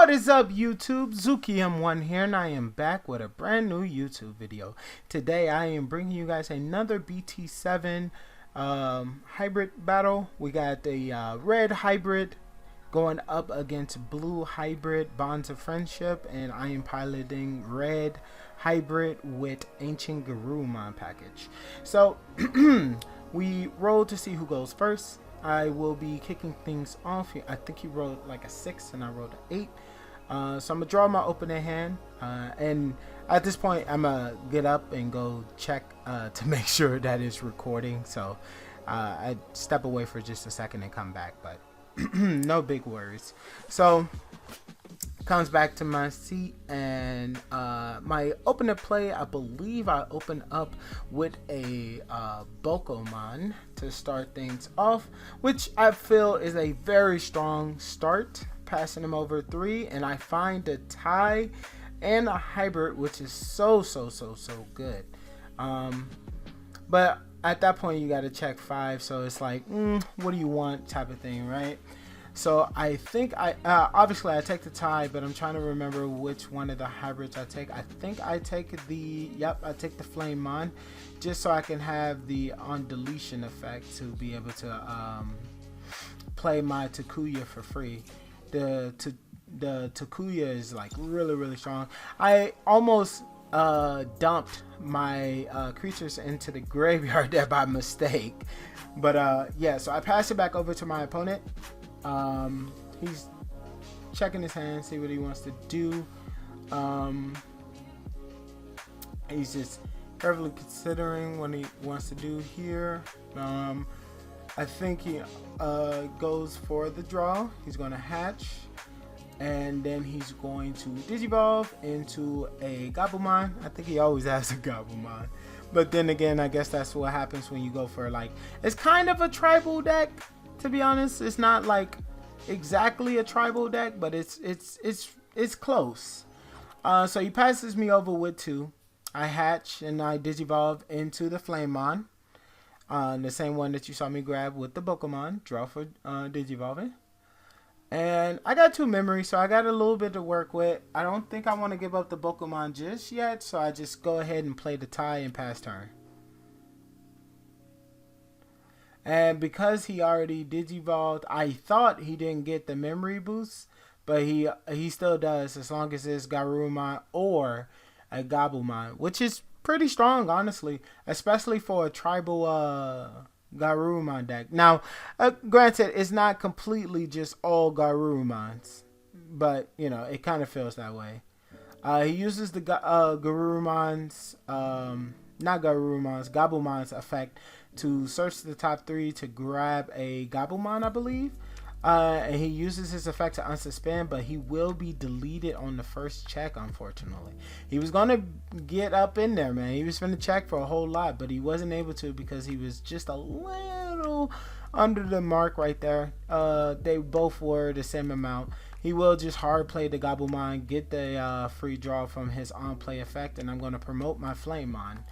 What is up, YouTube? Zuki M1 here, and I am back with a brand new YouTube video. Today I am bringing you guys another BT7 hybrid battle. We got the red hybrid going up against blue hybrid Bonds of Friendship, and I am piloting red hybrid with Ancient Garurumon package. So we roll to see who goes first. I will be kicking things off. I think he rolled like a 6 and I rolled an 8. So I'm gonna draw my opening hand, and at this point I'm gonna get up and go check to make sure that it's recording. So I step away for just a second and come back, but no big worries. So comes back to my seat, and my opener play, I believe I open up with a Bokomon to start things off, which I feel is a very strong start, passing him over 3, and I find a tie and a hybrid, which is so good. But at that point you got to check 5, so it's like, what do you want type of thing, right? So I think obviously I take the tie, but I'm trying to remember which one of the hybrids I take. I think I take I take the Flamemon, just so I can have the on deletion effect to be able to play my Takuya for free. The Takuya is like really strong. I almost dumped my creatures into the graveyard there by mistake, but yeah, so I pass it back over to my opponent. He's checking his hand, see what he wants to do. He's just carefully considering what he wants to do here. I think he goes for the draw. He's going to hatch, and then he's going to Digivolve into a Gabumon. I think he always has a Gabumon, but then again, I guess that's what happens when you go for, like, it's kind of a tribal deck. To be honest, it's not like exactly a tribal deck, but it's close. So he passes me over with 2. I hatch and I Digivolve into the Flamemon, the same one that you saw me grab with the Bokomon. Draw for Digivolving, and I got 2 memories, so I got a little bit to work with. I don't think I want to give up the Bokomon just yet, so I just go ahead and play the tie and pass turn. And because he already Digivolved, I thought he didn't get the memory boost, but he still does, as long as it's Garurumon or a Gabumon, which is pretty strong, honestly, especially for a tribal Garurumon deck. Now, granted, it's not completely just all Garurumons, but you know, it kind of feels that way. He uses the Gabumon's effect to search the top 3 to grab a Gabumon, I believe. And he uses his effect to unsuspend, but he will be deleted on the first check, unfortunately. He was going to get up in there, man. He was going to check for a whole lot, but he wasn't able to because he was just a little under the mark right there. They both were the same amount. He will just hard play the Gabumon, get the free draw from his on play effect, and I'm going to promote my Flamemon.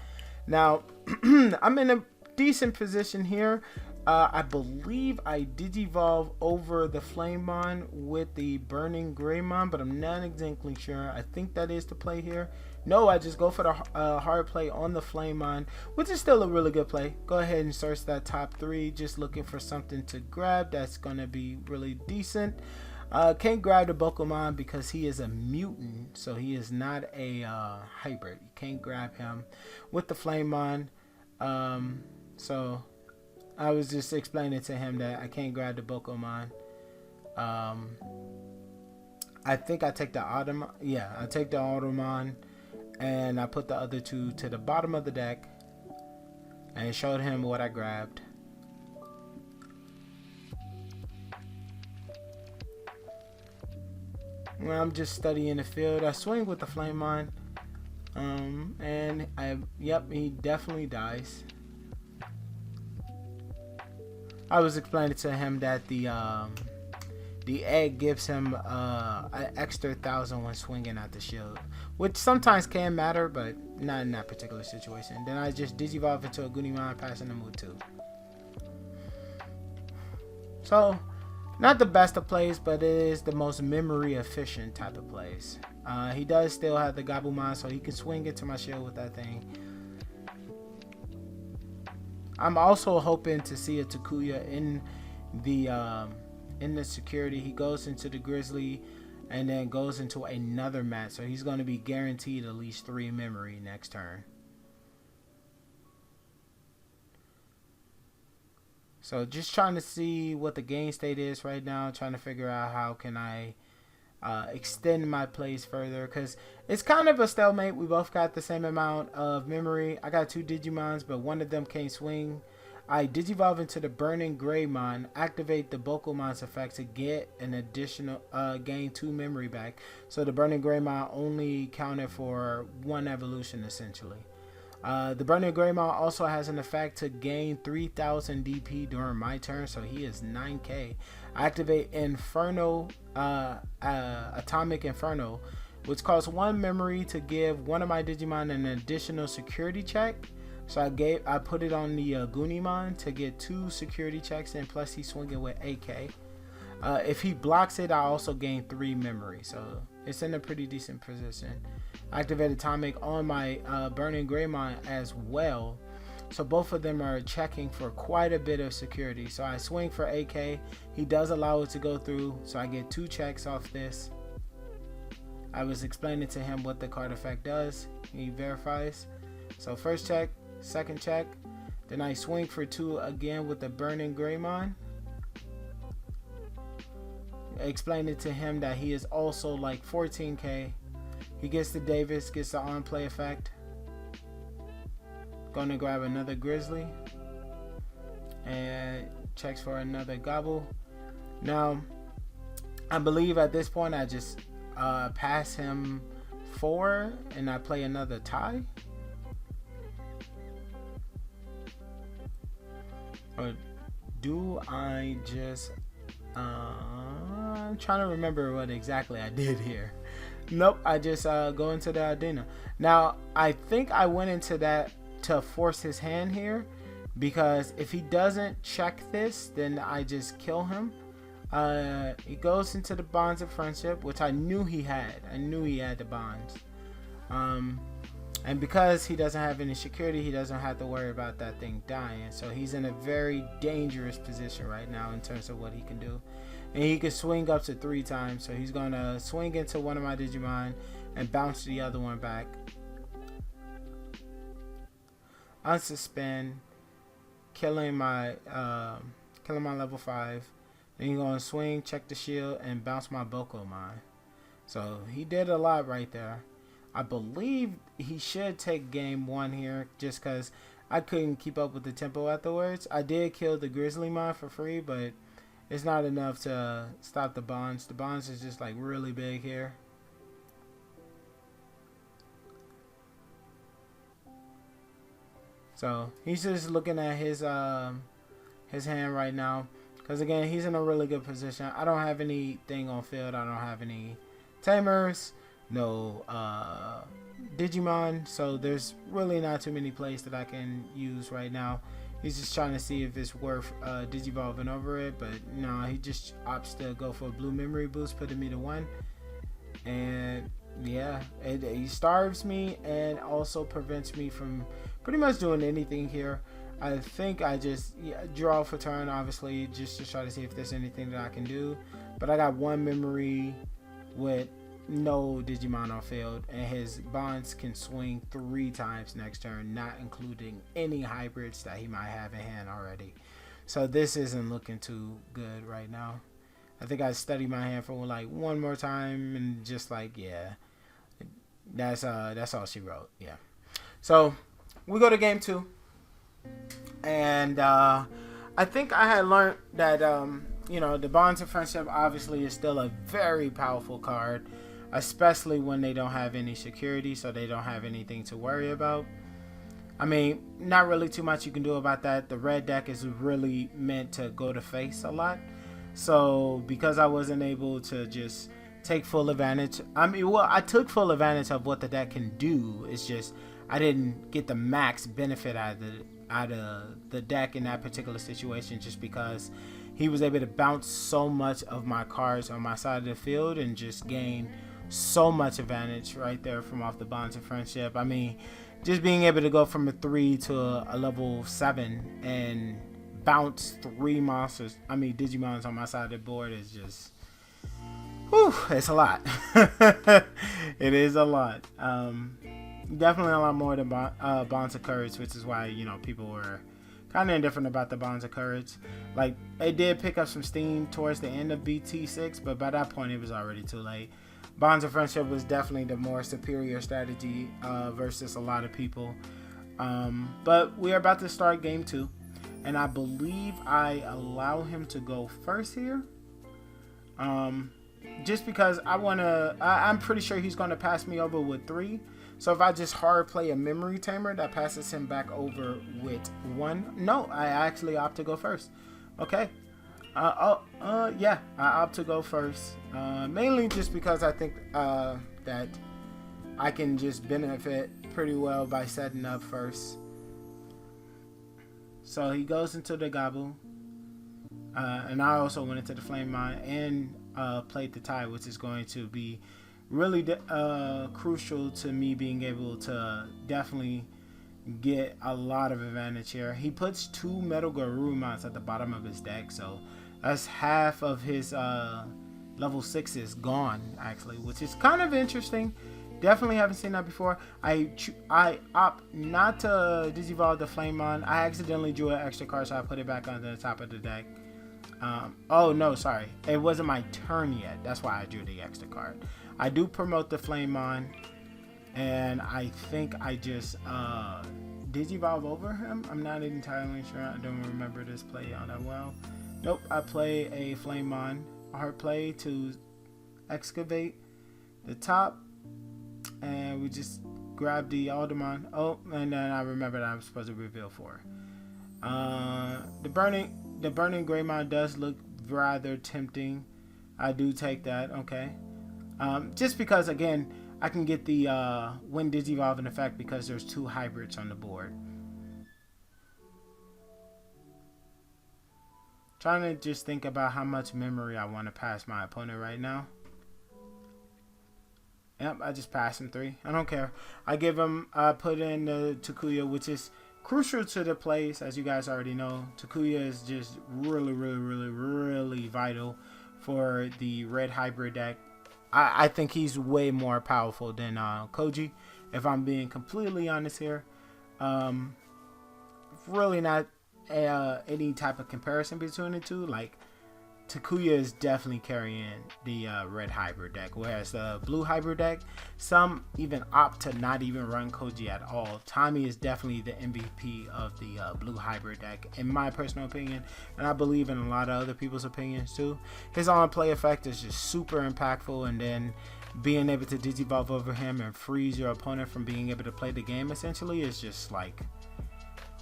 Now, I'm in a decent position here. I believe I Digivolve over the Flamemon with the Burning Greymon, but I'm not exactly sure. I think that is the play here. No, I just go for the hard play on the Flamemon, which is still a really good play. Go ahead and search that top 3, just looking for something to grab that's going to be really decent. Can't grab the Bokomon because he is a mutant, so he is not a hybrid. You can't grab him with the Flamemon. So I was just explaining to him that I can't grab the Bokomon. I think I take the Automon. Yeah, I take the Automon, and I put the other 2 to the bottom of the deck and showed him what I grabbed. Well, I'm just studying the field. I swing with the Flamemon, and he definitely dies. I was explaining to him that the egg gives him an extra 1,000 when swinging at the shield, which sometimes can matter, but not in that particular situation. Then I just Digivolve into a Gunimon, passing him with 2. So Not the best of plays, but it is the most memory efficient type of plays. He does still have the Gabumon, so he can swing into my shield with that thing. I'm also hoping to see a Takuya in the security. He goes into the Grizzly and then goes into another mat, so he's going to be guaranteed at least 3 memory next turn. So just trying to see what the game state is right now, trying to figure out how can I extend my plays further, because it's kind of a stalemate. We both got the same amount of memory. I got 2 Digimons, but one of them can't swing. I Digivolve into the Burning Greymon, activate the Bokomon's effect to get an additional gain 2 memory back. So the Burning Greymon only counted for 1 evolution essentially. The Burning Greymon also has an effect to gain 3000 DP during my turn, so he is 9k. Activate Inferno, Atomic Inferno, which costs 1 memory to give one of my Digimon an additional security check. So I put it on the Gunimon to get 2 security checks, and plus he's swinging with AK. If he blocks it, I also gain 3 memory, so it's in a pretty decent position. Activate Atomic on my Burning Greymon as well, so both of them are checking for quite a bit of security. So I swing for AK. He does allow it to go through, so I get 2 checks off this. I was explaining to him what the card effect does. He verifies. So first check, second check, then I swing for 2 again with the Burning Greymon. Explained it to him that he is also like 14k. He gets the Davis, gets the on play effect. Gonna grab another Grizzly and checks for another Gobble. Now I believe at this point I just pass him 4 and I play another tie. Or do I just I'm trying to remember what exactly I did here. Nope, I just go into the Ardena. Now I think I went into that to force his hand here, because if he doesn't check this, then I just kill him. He goes into the Bonds of Friendship, which I knew he had. I knew he had the bonds. And because he doesn't have any security, he doesn't have to worry about that thing dying. So he's in a very dangerous position right now in terms of what he can do. And he can swing up to 3 times. So he's going to swing into one of my Digimon and bounce the other one back. Unsuspend, killing my level 5. Then he's going to swing, check the shield, and bounce my Bokomon. So he did a lot right there. I believe he should take game 1 here, just because I couldn't keep up with the tempo afterwards. I did kill the Grizzlymon for free, but it's not enough to stop the bonds. The bonds is just like really big here. So he's just looking at his hand right now, because again, he's in a really good position. I don't have anything on field. I don't have any tamers, no Digimon, so there's really not too many plays that I can use right now. He's just trying to see if it's worth Digivolving over it, but no, he just opts to go for a blue memory boost, putting me to 1. And yeah, he starves me and also prevents me from pretty much doing anything here. I think I just draw for turn, obviously, just to try to see if there's anything that I can do. But I got 1 memory with no Digimon on field, and his bonds can swing 3 times next turn, not including any hybrids that he might have in hand already. So this isn't looking too good right now. I think I studied my hand for like 1 more time, and just like, yeah, that's all she wrote. Yeah. So we go to game 2, and I think I had learned that you know, the Bonds of Friendship obviously is still a very powerful card, especially when they don't have any security, so they don't have anything to worry about. I mean, not really too much you can do about that. The red deck is really meant to go to face a lot. So because I wasn't able to just take full advantage, I mean, well, I took full advantage of what the deck can do. It's just I didn't get the max benefit out of the deck in that particular situation, just because he was able to bounce so much of my cards on my side of the field and just gain so much advantage right there from off the Bonds of Friendship. I mean, just being able to go from a 3 to a level 7 and bounce 3 monsters, I mean Digimons on my side of the board is just, whew, it's a lot. It is a lot. Definitely a lot more than Bonds of Courage, which is why, you know, people were kind of indifferent about the Bonds of Courage. Like, it did pick up some steam towards the end of BT6, but by that point it was already too late. Bonds of Friendship was definitely the more superior strategy versus a lot of people. But we are about to start game 2, and I believe I allow him to go first here. Just because I'm pretty sure he's going to pass me over with 3. So if I just hard play a Memory Tamer, that passes him back over with 1. No, I actually opt to go first. Okay. Yeah, I opt to go first. Mainly just because I think that I can just benefit pretty well by setting up first. So he goes into the Gabu. And I also went into the Flame Mine and played the Tide, which is going to be really crucial to me being able to definitely get a lot of advantage here. He puts 2 Metal Garurumons at the bottom of his deck, so that's half of his level 6s gone, actually, which is kind of interesting. Definitely haven't seen that before. I opt not to Digivolve the Flamemon. I accidentally drew an extra card, so I put it back on the top of the deck. Oh no, sorry, it wasn't my turn yet. That's why I drew the extra card. I do promote the Flamemon, and I think I just Digivolve over him. I'm not entirely sure. I don't remember this play all that well. Nope, I play a Flamemon hard play to excavate the top, and we just grab the Alderman. Oh, and then I remember that I'm supposed to reveal 4. The burning Greymon does look rather tempting. I do take that. Okay. Just because, again, I can get the Wind Digivolve in effect because there's 2 hybrids on the board. Trying to just think about how much memory I want to pass my opponent right now. Yep, I just passed him 3. I don't care. I give him, put in the Takuya, which is crucial to the plays, as you guys already know. Takuya is just really vital for the red hybrid deck. I think he's way more powerful than Koji, if I'm being completely honest here. Really not any type of comparison between the two. Like, Takuya is definitely carrying the red hybrid deck, whereas the blue hybrid deck, some even opt to not even run Koji at all. Tommy is definitely the MVP of the blue hybrid deck, in my personal opinion, and I believe in a lot of other people's opinions too. His on-play effect is just super impactful, and then being able to Digivolve over him and freeze your opponent from being able to play the game essentially is just like,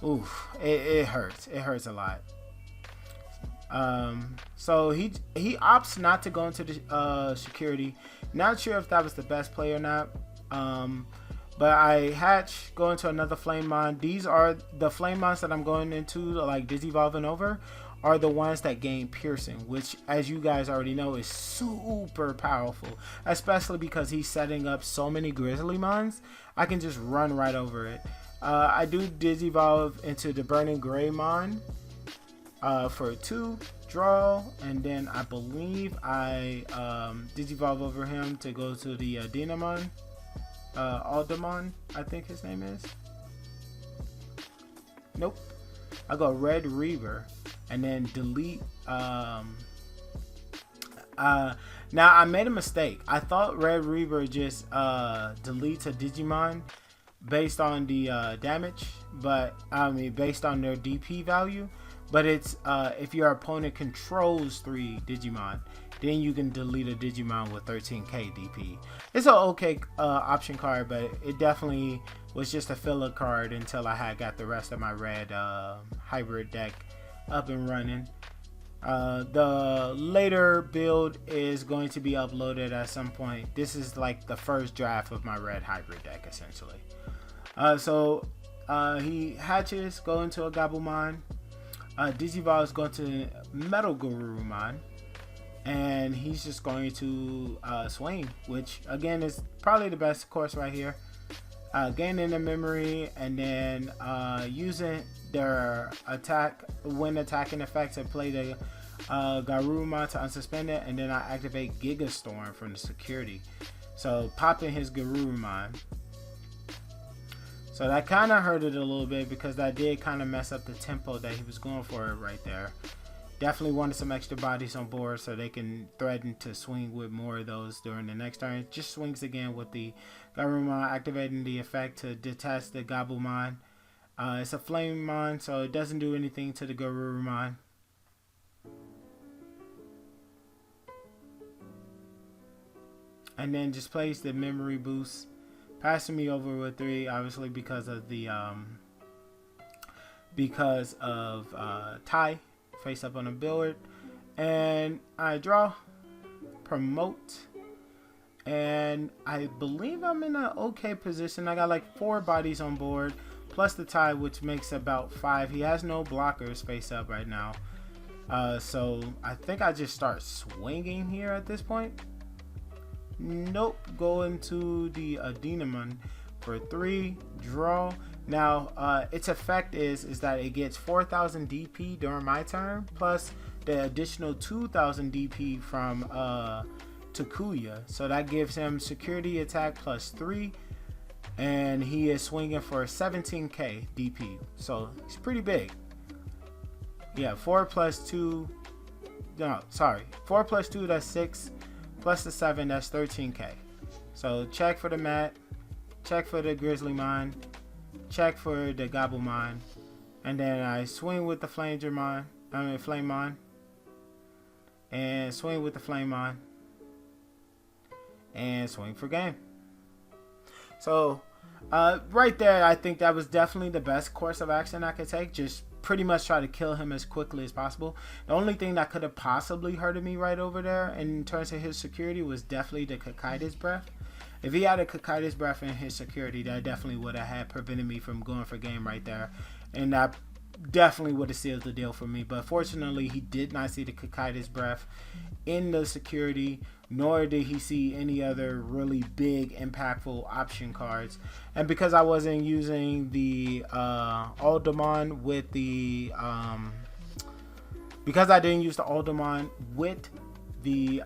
oof, it hurts. It hurts a lot. So he opts not to go into the security. Not sure if that was the best play or not. But I hatch, go into another Flamemon. These are the Flamemons that I'm going into, like Digivolving over, are the ones that gain piercing, which, as you guys already know, is super powerful, especially because he's setting up so many Grizzlymons. I can just run right over it. I do Digivolve into the Burning Greymon for 2, draw, and then I believe I Digivolve over him to go to the Dinamon, Alderman, I think his name is. Nope. I go Red Reaver and then delete. Now I made a mistake. I thought Red Reaver just deletes a Digimon based on the damage, but I mean based on their DP value. But it's if your opponent controls 3 Digimon, then you can delete a Digimon with 13k DP. It's an okay option card, but it definitely was just a filler card until I had got the rest of my red hybrid deck up and running. The later build is going to be uploaded at some point. This is like the first draft of my red hybrid deck essentially. So he hatches, go into a Gabumon. Digivolve is going to Metal Garurumon, and he's just going to swing, which again is probably the best course right here. Gaining the memory and then using their attack when attacking effect to play the Garurumon to unsuspend it, and then I activate Giga Storm from the security. So popping his Garurumon. So that kind of hurt it a little bit because that did kind of mess up the tempo that he was going for right there. Definitely wanted some extra bodies on board so they can threaten to swing with more of those during the next turn. Just swings again with the Garurumon, activating the effect to detach the Gabumon. It's a Flamemon, so it doesn't do anything to the Garurumon. And then just plays the memory boost, passing me over with 3, obviously because of the tie face up on the board. And I draw, promote, and I believe I'm in an okay position. I got like 4 bodies on board plus the tie, which makes about 5. He has no blockers face up right now, so I think I just start swinging here at this point. Nope, going to the Adinamon for 3, draw. Now its effect is that it gets 4,000 DP during my turn plus the additional 2,000 DP from Takuya, so that gives him security attack plus 3, and he is swinging for 17k DP, so it's pretty big. Yeah, 4 plus 2, no, sorry, 4 plus 2, that's 6, plus the 7, that's 13k. So check for the mat, check for the Grizzlymon, check for the Gabumon, and then I swing with the Flamemon, and swing with the Flamemon, and swing for game. So right there, I think that was definitely the best course of action I could take. Just pretty much try to kill him as quickly as possible. The only thing that could have possibly hurted me right over there in terms of his security was definitely the Kakaitis Breath. If he had a Kakaitis Breath in his security, that definitely would have had prevented me from going for game right there, and that definitely would have sealed the deal for me. But fortunately, he did not see the Kakaitis Breath in the security, nor did he see any other really big impactful option cards. And because I wasn't using the Aldemon with the because I didn't use the Aldemon with the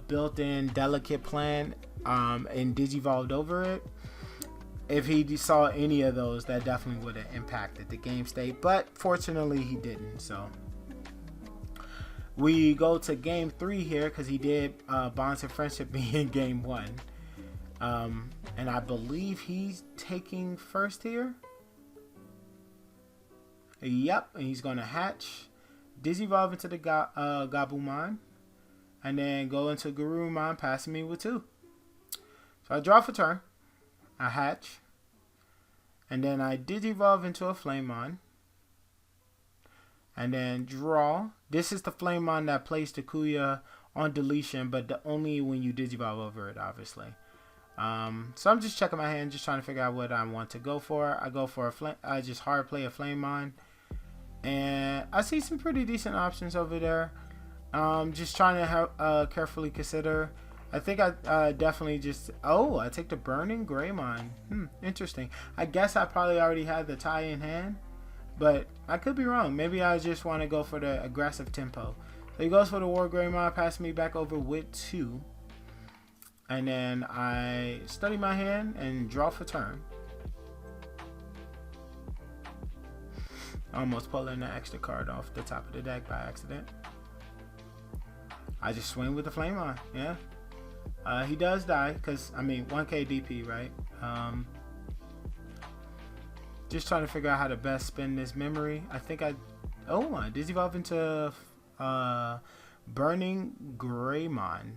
built-in Delicate Plan and Digivolved over it, if he saw any of those, that definitely would have impacted the game state, but fortunately he didn't. So we go to game 3 here because he did Bonds of Friendship be in game 1, and I believe he's taking first here. Yep, and he's going to hatch, Digivolve into the Gabumon, and then go into Garurumon, passing me with 2. So I draw for turn, I hatch, and then I Digivolve into a Flamemon, and then draw. This is the Flamemon that plays Takuya on deletion, but only when you Digivolve over it, obviously. So I'm just checking my hand, just trying to figure out what I want to go for. I go for I just hard play a Flamemon, and I see some pretty decent options over there. Just trying to carefully consider. I think I definitely just... Oh, I take the Burning Greymon. Interesting. I guess I probably already had the tie in hand, but I could be wrong. Maybe I just want to go for the aggressive tempo. So he goes for the War Greymon, pass me back over with 2. And then I study my hand and draw for turn. Almost pulling the extra card off the top of the deck by accident. I just swing with the Flamemon, yeah. He does die, because, I mean, 1k DP, right? Just trying to figure out how to best spend this memory. I think I Digivolve into Burning Greymon.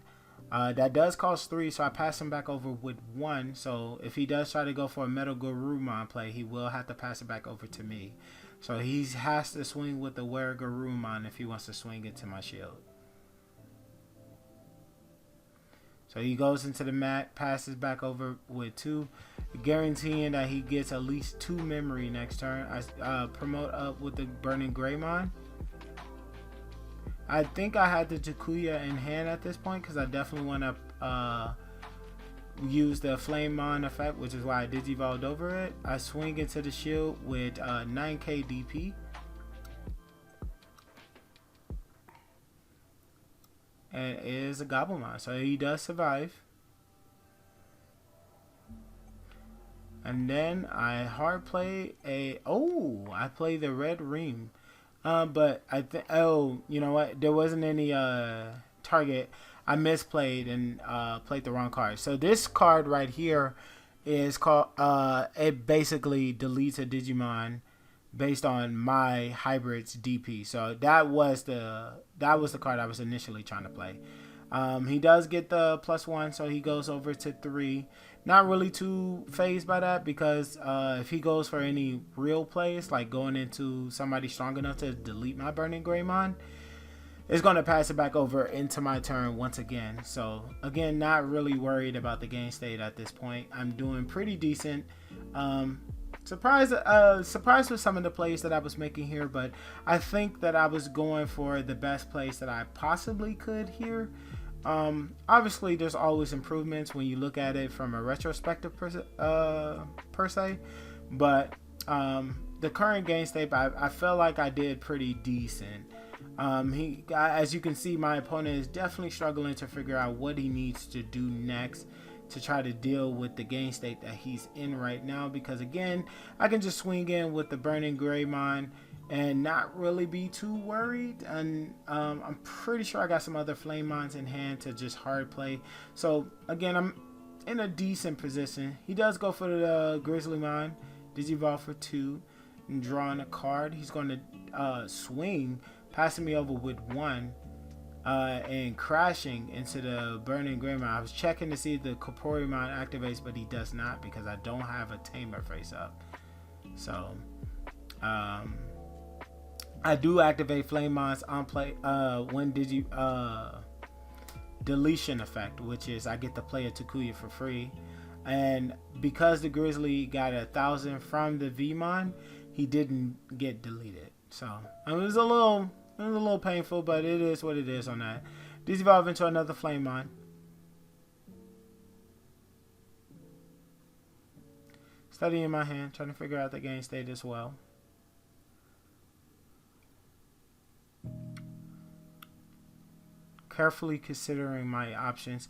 That does cost 3, so I pass him back over with 1. So if he does try to go for a Metal Garurumon play, he will have to pass it back over to me. So he has to swing with the Were Garurumon if he wants to swing into my shield. So he goes into the mat, passes back over with 2. guaranteeing that he gets at least 2 memory next turn. I promote up with the Burning Greymon. I think I had the Takuya in hand at this point because I definitely want to use the Flamemon effect, which is why I Digivolved over it. I swing into the shield with 9k DP. And it is a Gobblemon, so he does survive. And then I hard play I play the Red Ream. But I think, you know what? There wasn't any target. I misplayed and played the wrong card. So this card right here is called, it basically deletes a Digimon based on my hybrid's DP. So that was the card I was initially trying to play. He does get the +1, so he goes over to 3. Not really too phased by that because if he goes for any real plays, like going into somebody strong enough to delete my Burning Greymon, it's going to pass it back over into my turn once again. So again, not really worried about the game state at this point. I'm doing pretty decent. Surprised with some of the plays that I was making here, but I think that I was going for the best plays that I possibly could here. Obviously, there's always improvements when you look at it from a retrospective per se, but the current game state, I felt like I did pretty decent. As you can see, my opponent is definitely struggling to figure out what he needs to do next to try to deal with the game state that he's in right now, because again, I can just swing in with the Burning Greymon and not really be too worried. And I'm pretty sure I got some other Flamemons in hand to just hard play. So again, I'm in a decent position. He does go for the Grizzlymon, Digivolve for 2, and drawing a card. He's going to swing, passing me over with 1. And crashing into the Burning Greymon. I was checking to see if the Corporymon activates, but he does not because I don't have a Tamer face up. So, I do activate Flamemon's on play when deletion effect, which is I get to play a Takuya for free. And because the Grizzly got 1,000 from the Vmon, he didn't get deleted. So it was a little painful, but it is what it is on that. Digivolve into another Flamemon. Studying my hand, trying to figure out the game state as well. Carefully considering my options.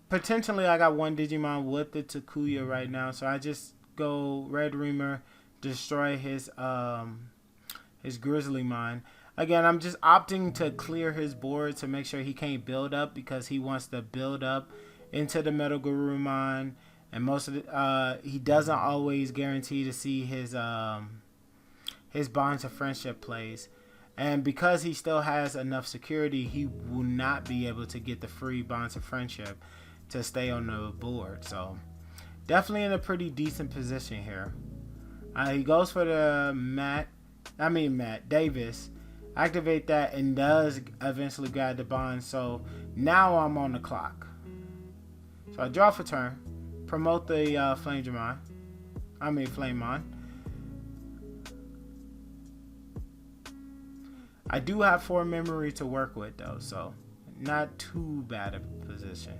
Potentially, I got one Digimon with the Takuya right now, so I just go Red Reamer, destroy his Grizzlymon. Again, I'm just opting to clear his board to make sure he can't build up because he wants to build up into the Metal Garurumon, and most of the he doesn't always guarantee to see his Bonds of Friendship plays. And because he still has enough security, he will not be able to get the free Bonds of Friendship to stay on the board. So definitely in a pretty decent position here. He goes for the Matt Davis. Activate that and does eventually grab the bond. So now I'm on the clock. So I draw for turn. Promote the Flamemon. I do have 4 memory to work with though, so not too bad of a position.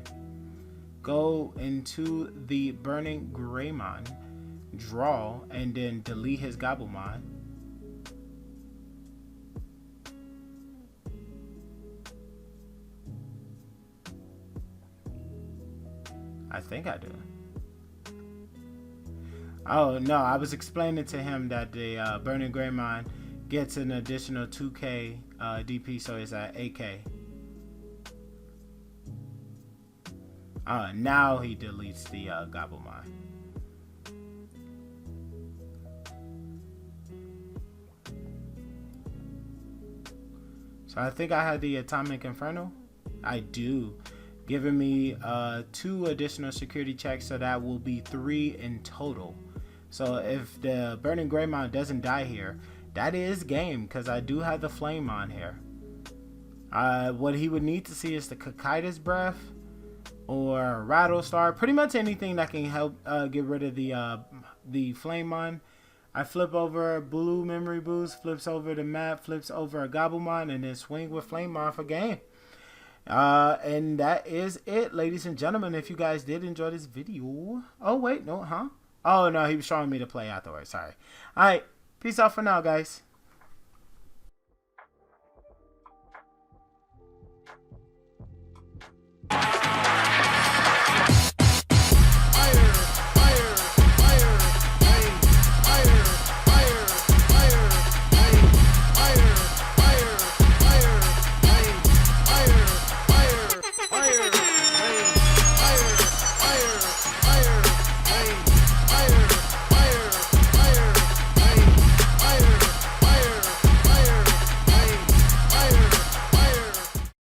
Go into the Burning Greymon, draw, and then delete his Gobblemon. I think I do. Oh no, I was explaining to him that the Burning Greymon gets an additional 2k DP, so it's at 8k. Now he deletes the Gobblemon. So I think I had the Atomic Inferno. I do. Giving me 2 additional security checks, so that will be 3 in total. So if the Burning Greymon doesn't die here, that is game, because I do have the Flamemon here. What he would need to see is the Kakaida's Breath, or Rattlestar, pretty much anything that can help get rid of the Flame Mon. I flip over a blue Memory Boost, flips over the map, flips over a Gabumon, and then swing with Flame Mon for game. And that is it, ladies and gentlemen. If you guys did enjoy this video. Oh, wait, no, huh? Oh, no, he was showing me to play afterwards. Sorry. All right. Peace out for now, guys.